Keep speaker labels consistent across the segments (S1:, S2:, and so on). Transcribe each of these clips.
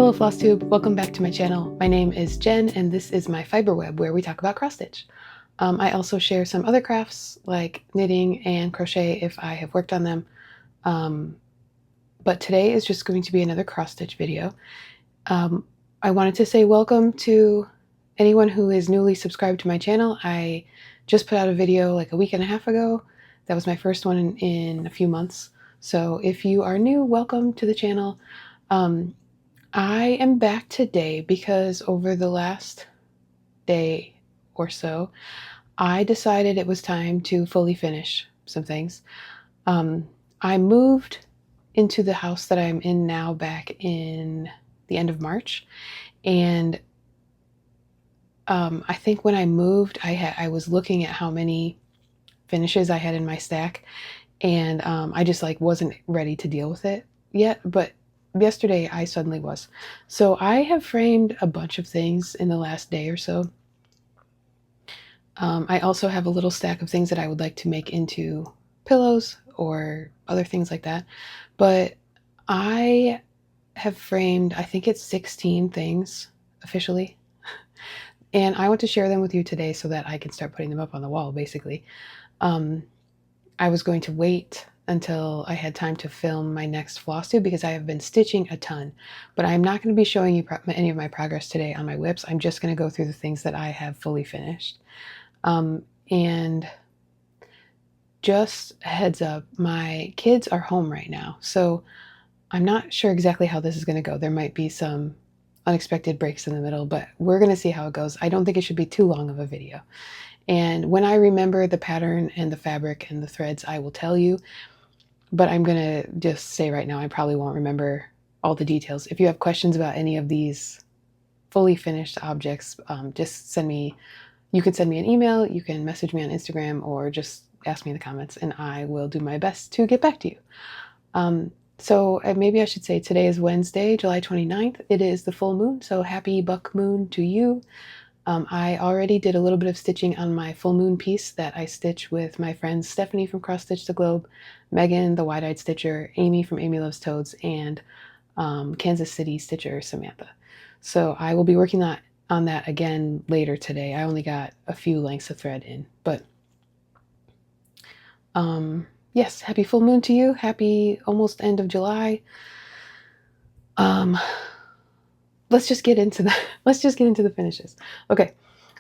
S1: Hello Flosstube, welcome back to my channel. My name is Jen and this is my fiber web where we talk about cross stitch. I also share some other crafts like knitting and crochet if I have worked on them. But today is just going to be another cross stitch video. I wanted to say welcome to anyone who is newly subscribed to my channel. I just put out a video like a week and a half ago. That was my first one in a few months. So if you are new, welcome to the channel. I am back today because over the last day or so, I decided it was time to fully finish some things. I moved into the house that I'm in now back in the end of March, and I think when I moved, I was looking at how many finishes I had in my stack, and I just like wasn't ready to deal with it yet, but yesterday I suddenly was. So I have framed a bunch of things in the last day or so. I also have a little stack of things that I would like to make into pillows or other things like that. But I have framed, I think it's 16 things officially. And I want to share them with you today so that I can start putting them up on the wall, basically. I was going to wait until I had time to film my next Flosstube because I have been stitching a ton, but I'm not going to be showing you any of my progress today on my whips. I'm just going to go through the things that I have fully finished. And just a heads up, my kids are home right now, so I'm not sure exactly how this is going to go. There might be some unexpected breaks in the middle, but we're going to see how it goes. I don't think it should be too long of a video. And when I remember the pattern and the fabric and the threads, I will tell you. But I'm going to just say right now, I probably won't remember all the details. If you have questions about any of these fully finished objects, just send me, you can send me an email, you can message me on Instagram, or just ask me in the comments, and I will do my best to get back to you. So maybe I should say today is Wednesday, July 29th. It is the full moon, so happy buck moon to you. I already did a little bit of stitching on my full moon piece that I stitch with my friends Stephanie from Cross Stitch the Globe, Megan the Wide-Eyed Stitcher, Amy from Amy Loves Toads, and Kansas City Stitcher Samantha. So I will be working on that again later today. I only got a few lengths of thread in, but yes, happy full moon to you. Happy almost end of July. Let's just get into the finishes. Okay,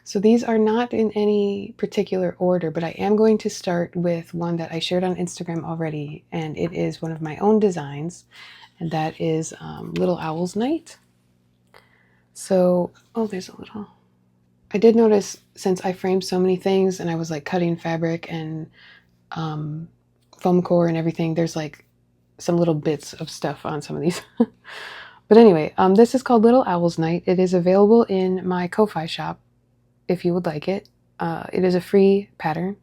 S1: so these are not in any particular order, but I am going to start with one that I shared on Instagram already, and it is one of my own designs, and that is Little Owl's Night. So, oh, there's a little. I did notice since I framed so many things and I was like cutting fabric and foam core and everything, there's like some little bits of stuff on some of these. But anyway, this is called Little Owl's Night. It is available in my Ko-Fi shop if you would like it. It is a free pattern.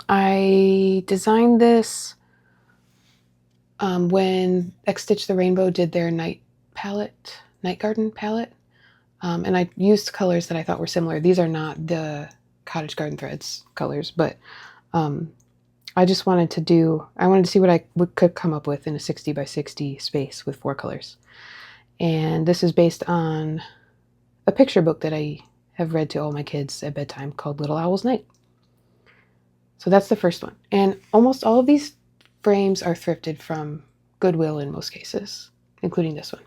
S1: I designed this when X Stitch the Rainbow did their night garden palette. And I used colors that I thought were similar. These are not the Cottage Garden Threads colors, but I just wanted to see what I could come up with in a 60 by 60 space with 4 colors. And this is based on a picture book that I have read to all my kids at bedtime called Little Owl's Night. So that's the first one. And almost all of these frames are thrifted from Goodwill in most cases, including this one.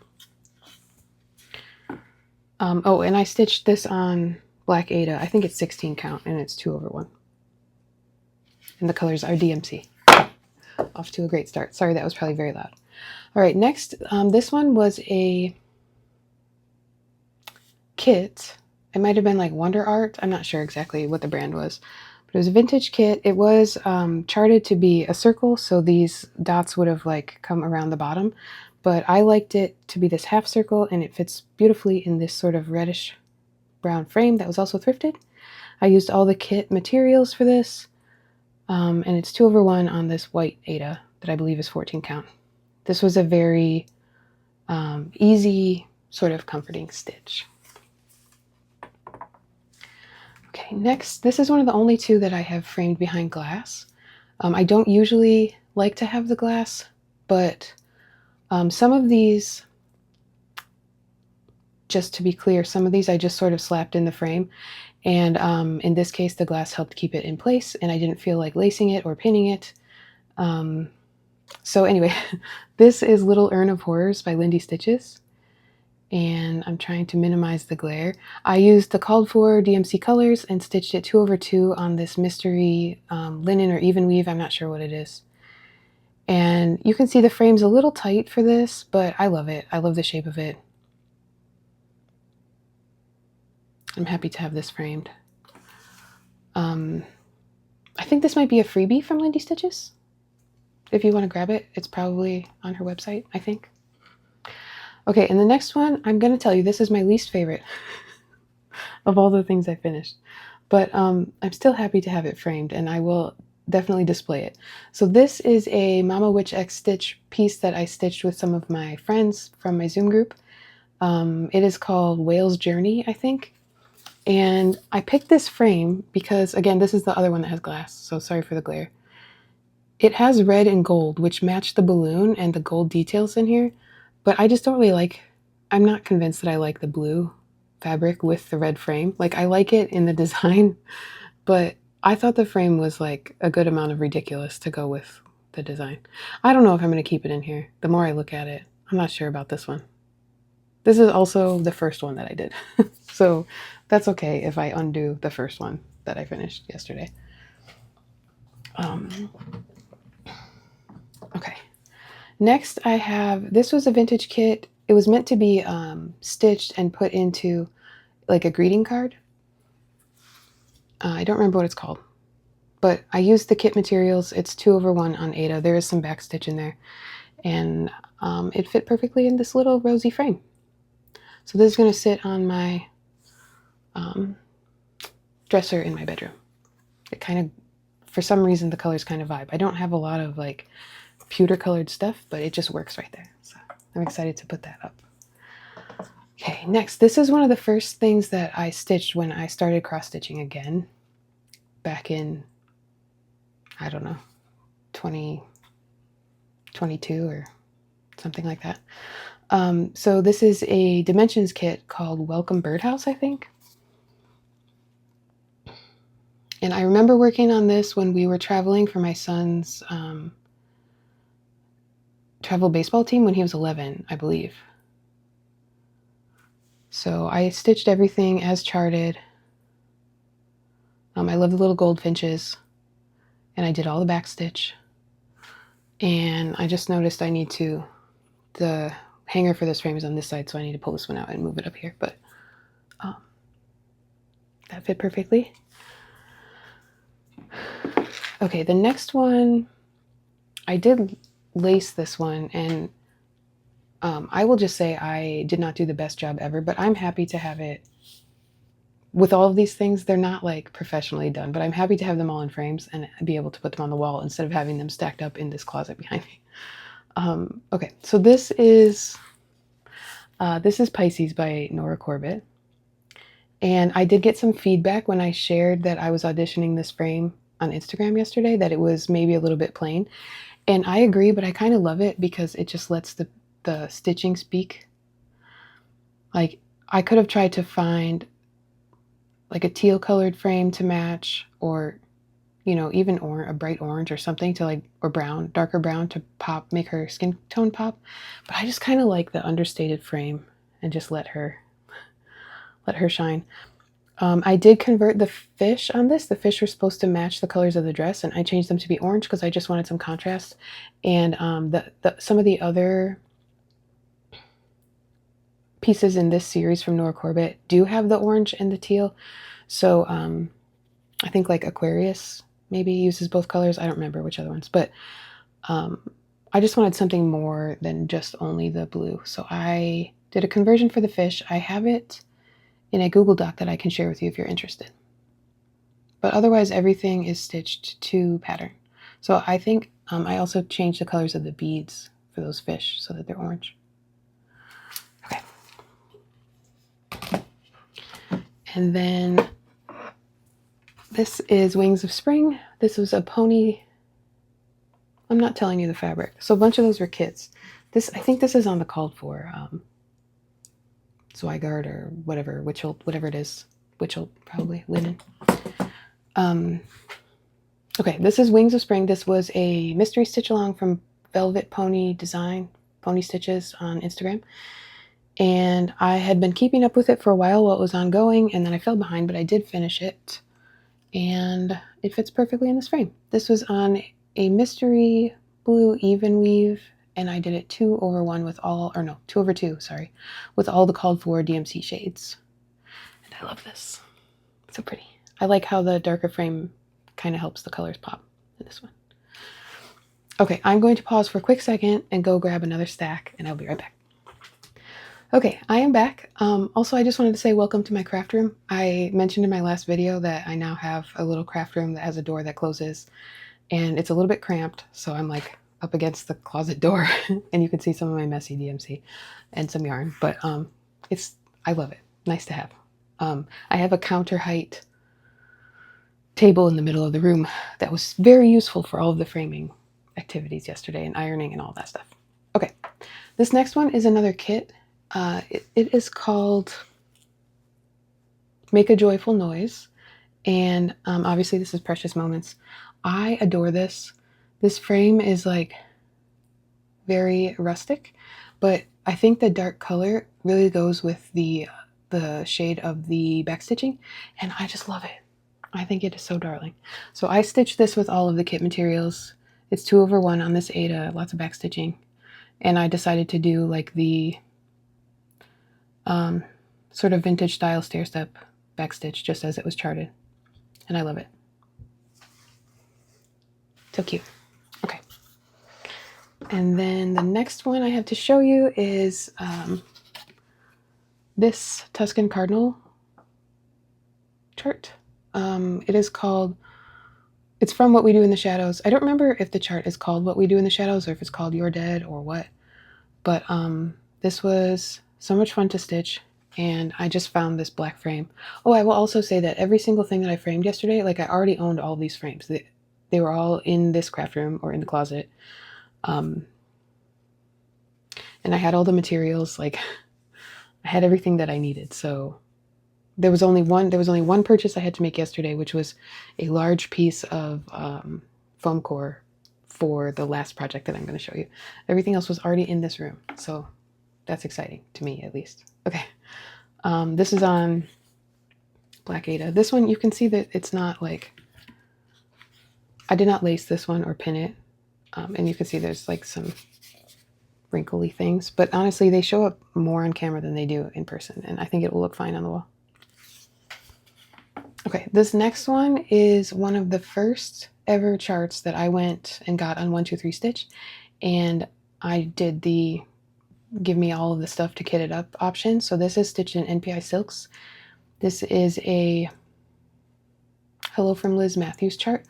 S1: Oh, and I stitched this on Black Ada. I think it's 16 count and it's 2/1. And the colors are DMC. Off to a great start. Sorry, that was probably very loud. All right, next, this one was a kit. It might have been like Wonder Art. I'm not sure exactly what the brand was, but it was a vintage kit. It was charted to be a circle, so these dots would have like come around the bottom, but I liked it to be this half circle, and it fits beautifully in this sort of reddish brown frame that was also thrifted. I used all the kit materials for this. And it's 2/1 on this white Ada that I believe is 14 count. This was a very easy, sort of comforting stitch. Okay, next, this is one of the only two that I have framed behind glass. I don't usually like to have the glass, but Some of these, just to be clear, some of these I just sort of slapped in the frame. And in this case, the glass helped keep it in place, and I didn't feel like lacing it or pinning it. So anyway, this is Little Urn of Horrors by Lindy Stitches. And I'm trying to minimize the glare. I used the called for DMC colors and stitched it 2/2 on this mystery linen or even weave. I'm not sure what it is. And you can see the frame's a little tight for this, but I love it. I love the shape of it. I'm happy to have this framed. I think this might be a freebie from Lindy Stitches. If you want to grab it, it's probably on her website, I think. Okay, and the next one, I'm going to tell you, this is my least favorite of all the things I finished. But I'm still happy to have it framed, and I will definitely display it. So this is a Mama Witch X Stitch piece that I stitched with some of my friends from my Zoom group. It is called Whale's Journey, I think. And I picked this frame because, again, this is the other one that has glass, so sorry for the glare. It has red and gold, which match the balloon and the gold details in here, but I just don't really like, I'm not convinced that I like the blue fabric with the red frame. Like, I like it in the design, but I thought the frame was like a good amount of ridiculous to go with the design. I don't know if I'm going to keep it in here. The more I look at it, I'm not sure about this one. This is also the first one that I did. So that's okay if I undo the first one that I finished yesterday. Okay. Next I have, this was a vintage kit. It was meant to be stitched and put into like a greeting card. I don't remember what it's called, but I used the kit materials. It's 2/1 on Aida. There is some back stitch in there, and it fit perfectly in this little rosy frame. So this is going to sit on my dresser in my bedroom. It kind of, for some reason, the colors kind of vibe. I don't have a lot of like pewter colored stuff, but it just works right there. So I'm excited to put that up. Okay, next, this is one of the first things that I stitched when I started cross stitching again back in, I don't know, 2022 or something like that. So this is a dimensions kit called Welcome Birdhouse, I think. And I remember working on this when we were traveling for my son's travel baseball team when he was 11, I believe. So I stitched everything as charted. I love the little goldfinches, and I did all the back stitch. And I just noticed I need to, the hanger for this frame is on this side, so I need to pull this one out and move it up here, but that fit perfectly. Okay, the next one, I did lace this one, and I will just say I did not do the best job ever, but I'm happy to have it. With all of these things, they're not like professionally done, but I'm happy to have them all in frames and be able to put them on the wall instead of having them stacked up in this closet behind me. Okay, so this is Pisces by Nora Corbett. And I did get some feedback when I shared that I was auditioning this frame on Instagram yesterday, that it was maybe a little bit plain. And I agree, but I kind of love it because it just lets the stitching speak. Like, I could have tried to find like a teal colored frame to match, or, you know, even a bright orange or something to like, or brown, darker brown to pop, make her skin tone pop. But I just kind of like the understated frame and just let her shine. I did convert the fish on this. The fish were supposed to match the colors of the dress, and I changed them to be orange because I just wanted some contrast. And some of the other pieces in this series from Nora Corbett do have the orange and the teal. So I think like Aquarius maybe uses both colors. I don't remember which other ones, but I just wanted something more than just only the blue. So I did a conversion for the fish. I have it in a Google Doc that I can share with you if you're interested. But otherwise, everything is stitched to pattern. So I think I also changed the colors of the beads for those fish so that they're orange. Okay. And then this is Wings of Spring. This was a pony. I'm not telling you the fabric. So a bunch of those were kits. I think this is on the called for Zweigart or whatever, Witchelt, whatever it is. Witchelt, probably, linen. Okay, this is Wings of Spring. This was a mystery stitch along from Velvet Pony Design, Pony Stitches on Instagram. And I had been keeping up with it for a while it was ongoing, and then I fell behind, but I did finish it. And it fits perfectly in this frame. This was on a mystery blue even weave, and I did it 2/1 with all, or no, 2/2, sorry, with all the called for DMC shades. And I love this. So pretty. I like how the darker frame kind of helps the colors pop in this one. Okay, I'm going to pause for a quick second and go grab another stack, and I'll be right back. Okay, I am back. Also, I just wanted to say welcome to my craft room. I mentioned in my last video that I now have a little craft room that has a door that closes, and it's a little bit cramped, so I'm like up against the closet door, and you can see some of my messy DMC and some yarn, but I love it. Nice to have. I have a counter height table in the middle of the room that was very useful for all of the framing activities yesterday and ironing and all that stuff. Okay, this next one is another kit. It is called Make a Joyful Noise, and obviously this is Precious Moments. I adore this. This frame is like very rustic, but I think the dark color really goes with the shade of the backstitching, and I just love it. I think it is so darling. So I stitched this with all of the kit materials. It's 2/1 on this Aida, lots of backstitching, and I decided to do like the sort of vintage style stair step backstitch just as it was charted, and I love it. So cute. Okay, and then the next one I have to show you is this Tuscan Cardinal chart. It is called, it's from What We Do in the Shadows. I don't remember if the chart is called What We Do in the Shadows or if it's called You're Dead or what, but this was so much fun to stitch, and I just found this black frame. Oh, I will also say that every single thing that I framed yesterday, like I already owned all these frames. They were all in this craft room or in the closet. And I had all the materials, like I had everything that I needed. So there was only one purchase I had to make yesterday, which was a large piece of foam core for the last project that I'm going to show you. Everything else was already in this room, so that's exciting to me, at least. Okay, this is on Black Aida. This one, you can see that it's not like, I did not lace this one or pin it, and you can see there's like some wrinkly things, but honestly they show up more on camera than they do in person, and I think it will look fine on the wall. Okay, this next one is one of the first ever charts that I went and got on 1-2-3 Stitch, and I did the give me all of the stuff to kit it up option. So this is stitched in NPI Silks. This is a Hello from Liz Matthews chart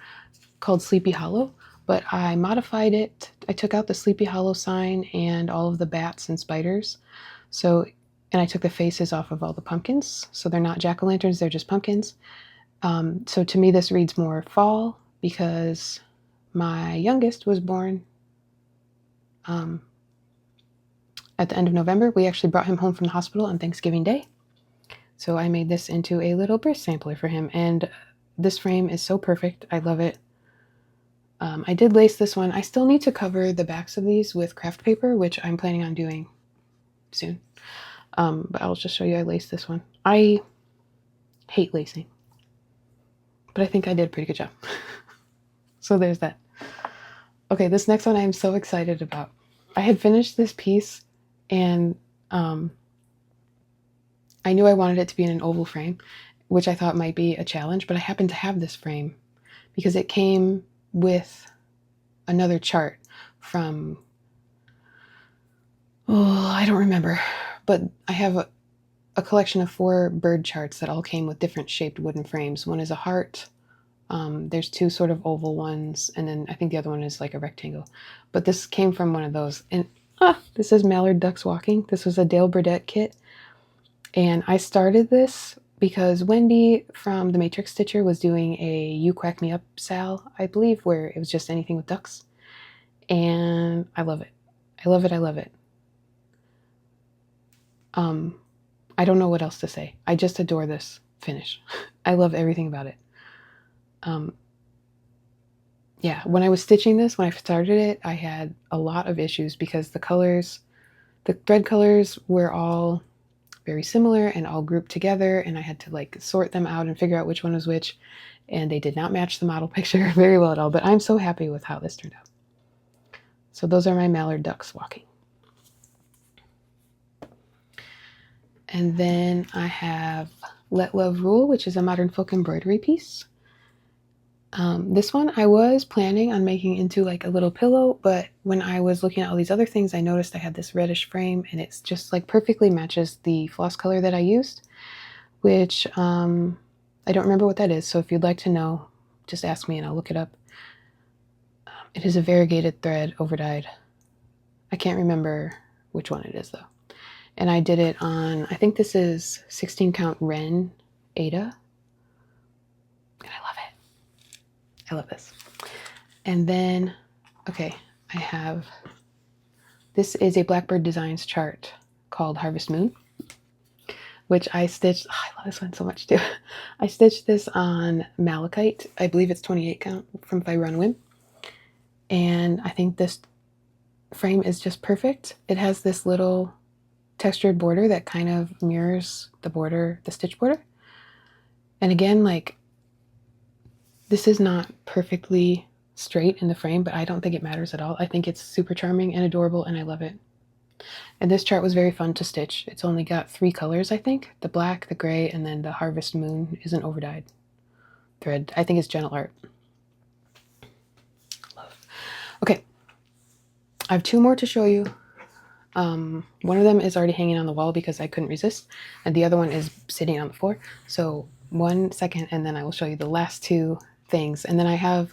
S1: called Sleepy Hollow, but I modified it. I took out the Sleepy Hollow sign and all of the bats and spiders. So, and I took the faces off of all the pumpkins. So they're not jack-o'-lanterns, they're just pumpkins. So to me, this reads more fall because my youngest was born at the end of November. We actually brought him home from the hospital on Thanksgiving Day. So I made this into a little birth sampler for him. And this frame is so perfect. I love it. I did lace this one. I still need to cover the backs of these with craft paper, which I'm planning on doing soon. But I'll just show you I laced this one. I hate lacing, but I think I did a pretty good job. So there's that. Okay, this next one I am so excited about. I had finished this piece, and I knew I wanted it to be in an oval frame, which I thought might be a challenge, but I happened to have this frame because it came with another chart from, oh, I don't remember, but I have a collection of 4 bird charts that all came with different shaped wooden frames. One is a heart, there's 2 sort of oval ones, and then I think the other one is like a rectangle. But this came from one of those. And this is Mallard Ducks Walking. This was a Dale Burdett kit. And I started this because Wendy from The Matrix Stitcher was doing a You Quack Me Up Sal, I believe, where it was just anything with ducks. And I love it. I love it. I love it. I don't know what else to say. I just adore this finish. I love everything about it. Yeah, when I was stitching this, when I started it, I had a lot of issues because the colors, the thread colors were all very similar and all grouped together, and I had to like sort them out and figure out which one was which, and they did not match the model picture very well at all, but I'm so happy with how this turned out. So those are my mallard ducks walking. And then I have Let Love Rule, which is a modern folk embroidery piece. This one I was planning on making into like a little pillow, but when I was looking at all these other things, I noticed I had this reddish frame, and it's just like perfectly matches the floss color that I used, which I don't remember what that is. So if you'd like to know, just ask me and I'll look it up. It is a variegated thread overdyed. I can't remember which one it is though. And I did it on, I think this is 16 count Ren Ada. And I love it. I love this. And then, okay, I have, this is a Blackbird Designs chart called Harvest Moon, which I stitched, oh, I love this one so much too. I stitched this on Malachite. I believe it's 28 count from Fire on Whim. And I think this frame is just perfect. It has this little textured border that kind of mirrors the border, the stitch border. And again, like, this is not perfectly straight in the frame, but I don't think it matters at all. I think it's super charming and adorable, and I love it. And this chart was very fun to stitch. It's only got 3 colors, I think. The black, the gray, and then the Harvest Moon is an overdyed thread. I think it's Gentle Art. Love. Okay, I have 2 more to show you. One of them is already hanging on the wall because I couldn't resist, and the other one is sitting on the floor. So 1 second, and then I will show you the last 2 things. And then I have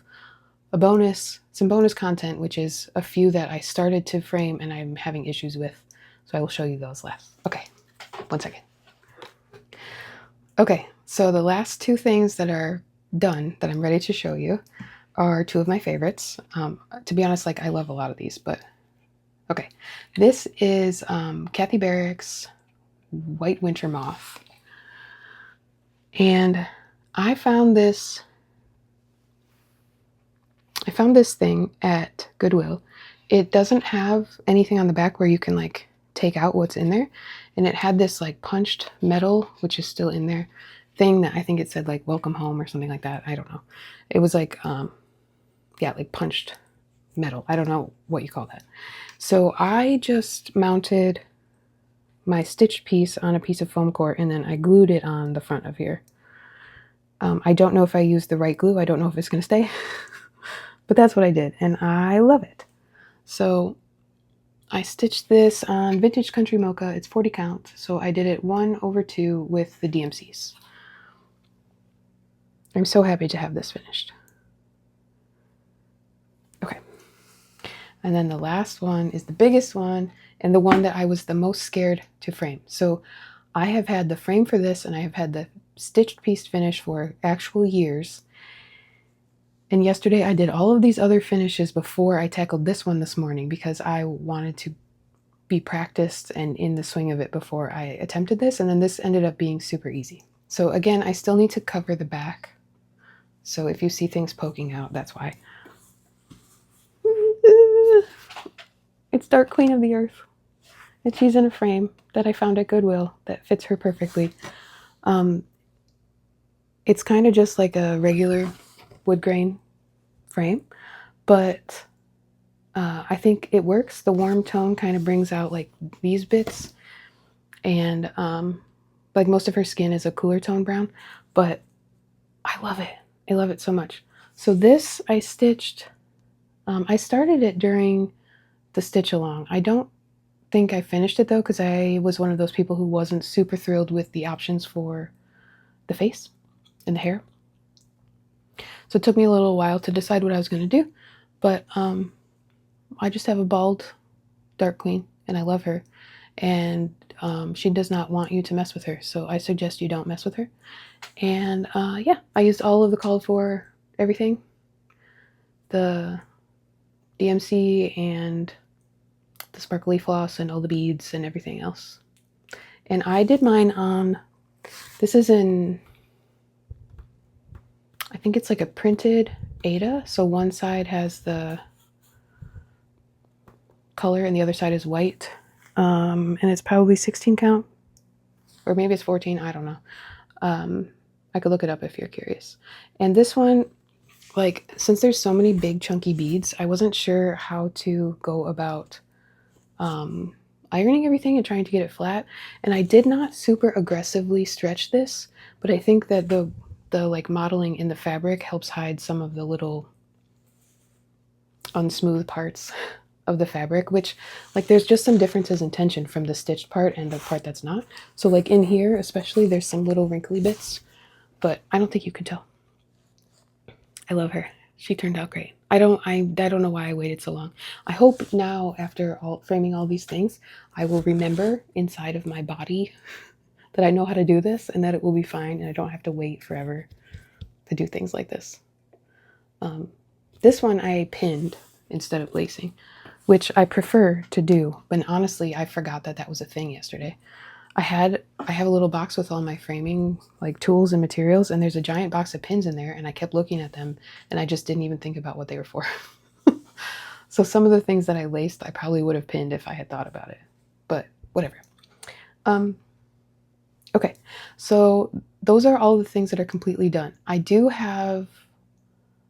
S1: a bonus, some bonus content, which is a few that I started to frame and I'm having issues with. So I will show you those last. Okay, 1 second. Okay, so the last 2 things that are done that I'm ready to show you are 2 of my favorites. To be honest, like, I love a lot of these, but okay. This is Kathy Barrick's White Winter Moth. And I found this thing at Goodwill. It doesn't have anything on the back where you can like take out what's in there. And it had this like punched metal, which is still in there, thing that I think it said like welcome home or something like that. I don't know. It was like, yeah, like punched metal. I don't know what you call that. So I just mounted my stitch piece on a piece of foam core, and then I glued it on the front of here. I don't know if I used the right glue. I don't know if it's going to stay, but that's what I did, and I love it. So I stitched this on Vintage Country Mocha. It's 40 count, so I did it 1/2 with the DMCs. I'm so happy to have this finished. Okay. And then the last one is the biggest one, and the one that I was the most scared to frame. So I have had the frame for this, and I have had the stitched piece finish for actual years. And yesterday I did all of these other finishes before I tackled this one this morning because I wanted to be practiced and in the swing of it before I attempted this. And then this ended up being super easy. So again, I still need to cover the back. So if you see things poking out, that's why. It's Dark Queen of the Earth. And she's in a frame that I found at Goodwill that fits her perfectly. It's kind of just like a regular wood grain frame, but I think it works. The warm tone kind of brings out like these bits, and like most of her skin is a cooler tone brown, but I love it. I love it so much. So this I stitched, I started it during the stitch along. I don't think I finished it though, because I was one of those people who wasn't super thrilled with the options for the face and the hair. So it took me a little while to decide what I was going to do, but I just have a bald Dark Queen, and I love her, and she does not want you to mess with her, so I suggest you don't mess with her. And yeah, I used all of the called for everything, the DMC and the sparkly floss and all the beads and everything else. And I did mine on, this is in, I think it's like a printed Aida. So one side has the color and the other side is white. And it's probably 16 count, or maybe it's 14, I don't know. I could look it up if you're curious. And this one, like, since there's so many big chunky beads, I wasn't sure how to go about ironing everything and trying to get it flat. And I did not super aggressively stretch this, but I think that the like modeling in the fabric helps hide some of the little unsmooth parts of the fabric, which, like, there's just some differences in tension from the stitched part and the part that's not. So like in here especially, there's some little wrinkly bits, but I don't think you can tell. I love her. She turned out great. I don't know why I waited so long. I hope now, after framing all these things, I will remember inside of my body that I know how to do this and that it will be fine and I don't have to wait forever to do things like this. This one I pinned instead of lacing, which I prefer to do, but honestly, I forgot that that was a thing yesterday. I have a little box with all my framing like tools and materials, and there's a giant box of pins in there, and I kept looking at them and I just didn't even think about what they were for. So some of the things that I laced, I probably would have pinned if I had thought about it, but whatever. Okay, so those are all the things that are completely done. I do have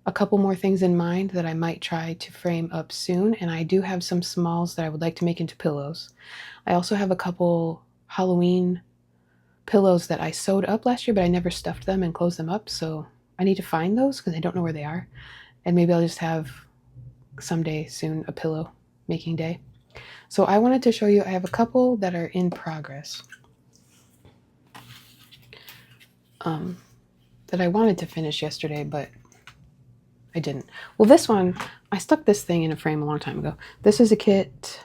S1: a couple more things in mind that I might try to frame up soon, and I do have some smalls that I would like to make into pillows. I also have a couple Halloween pillows that I sewed up last year, but I never stuffed them and closed them up, so I need to find those because I don't know where they are. And maybe I'll just have someday soon a pillow making day. So I wanted to show you, I have a couple that are in progress that I wanted to finish yesterday, but I didn't. Well, this one, I stuck this thing in a frame a long time ago. This is a kit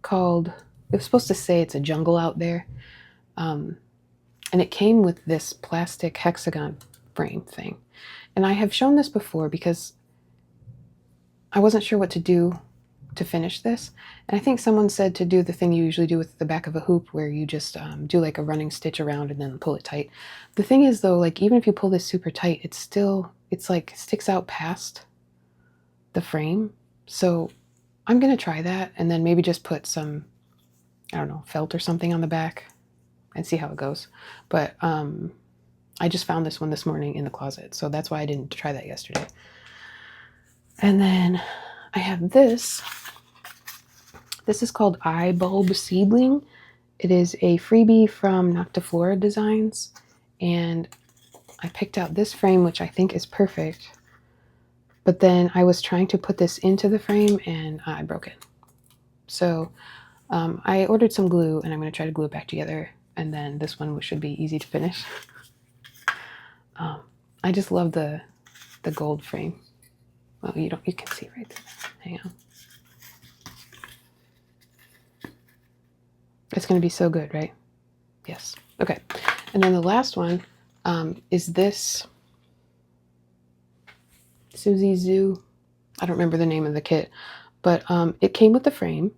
S1: called, it was supposed to say it's a jungle out there. And it came with this plastic hexagon frame thing. And I have shown this before because I wasn't sure what to do to finish this. And I think someone said to do the thing you usually do with the back of a hoop, where you just do like a running stitch around and then pull it tight. The thing is though, like even if you pull this super tight, it's like sticks out past the frame. So I'm gonna try that and then maybe just put some, I don't know, felt or something on the back and see how it goes. But I just found this one this morning in the closet, so that's why I didn't try that yesterday. And then I have this. This is called Eye Bulb Seedling. It is a freebie from Noctiflora Designs, and I picked out this frame, which I think is perfect. But then I was trying to put this into the frame and I broke it. So I ordered some glue and I'm going to try to glue it back together, and then this one should be easy to finish. I just love the gold frame. Well, you can see right there. Hang on. It's going to be so good, right? Yes. Okay. And then the last one is this Susie Zoo. I don't remember the name of the kit, but it came with the frame,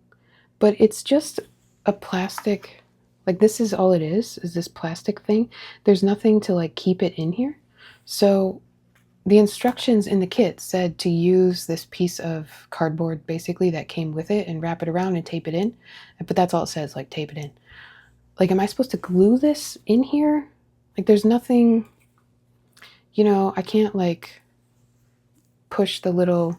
S1: but it's just a plastic, like this is all it is this plastic thing. There's nothing to like keep it in here. So the instructions in the kit said to use this piece of cardboard basically that came with it and wrap it around and tape it in. But that's all it says, like tape it in. Like, am I supposed to glue this in here? Like there's nothing, you know, I can't like push the little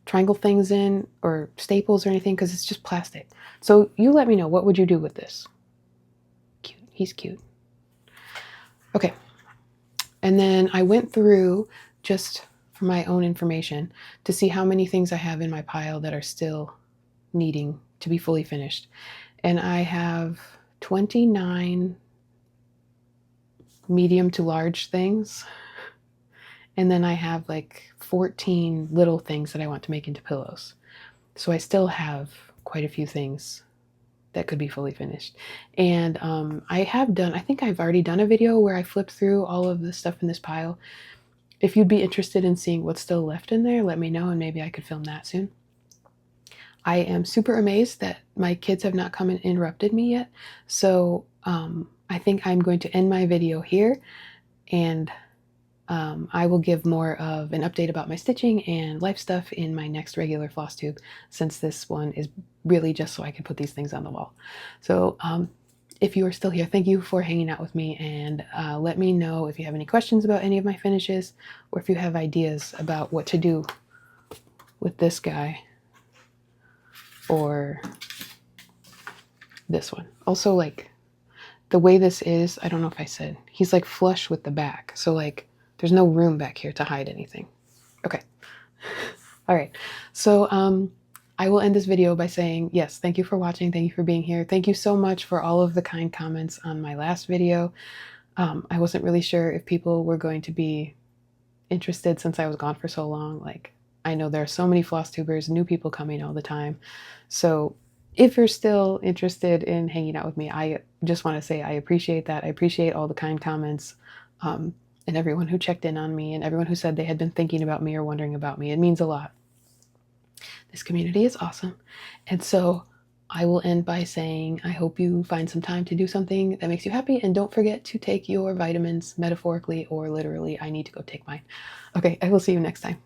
S1: triangle things in or staples or anything because it's just plastic. So you let me know, what would you do with this? Cute. He's cute. Okay. And then I went through, just for my own information, to see how many things I have in my pile that are still needing to be fully finished. And I have 29 medium to large things. And then I have like 14 little things that I want to make into pillows. So I still have quite a few things that could be fully finished. And I think I've already done a video where I flipped through all of the stuff in this pile. If you'd be interested in seeing what's still left in there, let me know and maybe I could film that soon. I am super amazed that my kids have not come and interrupted me yet. So I think I'm going to end my video here, and I will give more of an update about my stitching and life stuff in my next regular floss tube, since this one is really just so I can put these things on the wall. So if you are still here, thank you for hanging out with me, and let me know if you have any questions about any of my finishes, or if you have ideas about what to do with this guy or this one. Also, like, the way this is, I don't know if I said, he's like flush with the back. So like there's no room back here to hide anything. Okay. All right. So I will end this video by saying, yes, thank you for watching. Thank you for being here. Thank you so much for all of the kind comments on my last video. I wasn't really sure if people were going to be interested since I was gone for so long. Like, I know there are so many floss tubers, new people coming all the time. So if you're still interested in hanging out with me, I just want to say I appreciate that. I appreciate all the kind comments, and everyone who checked in on me, and everyone who said they had been thinking about me or wondering about me. It means a lot. This community is awesome. And so I will end by saying I hope you find some time to do something that makes you happy, and don't forget to take your vitamins, metaphorically or literally. I need to go take mine. Okay, I will see you next time.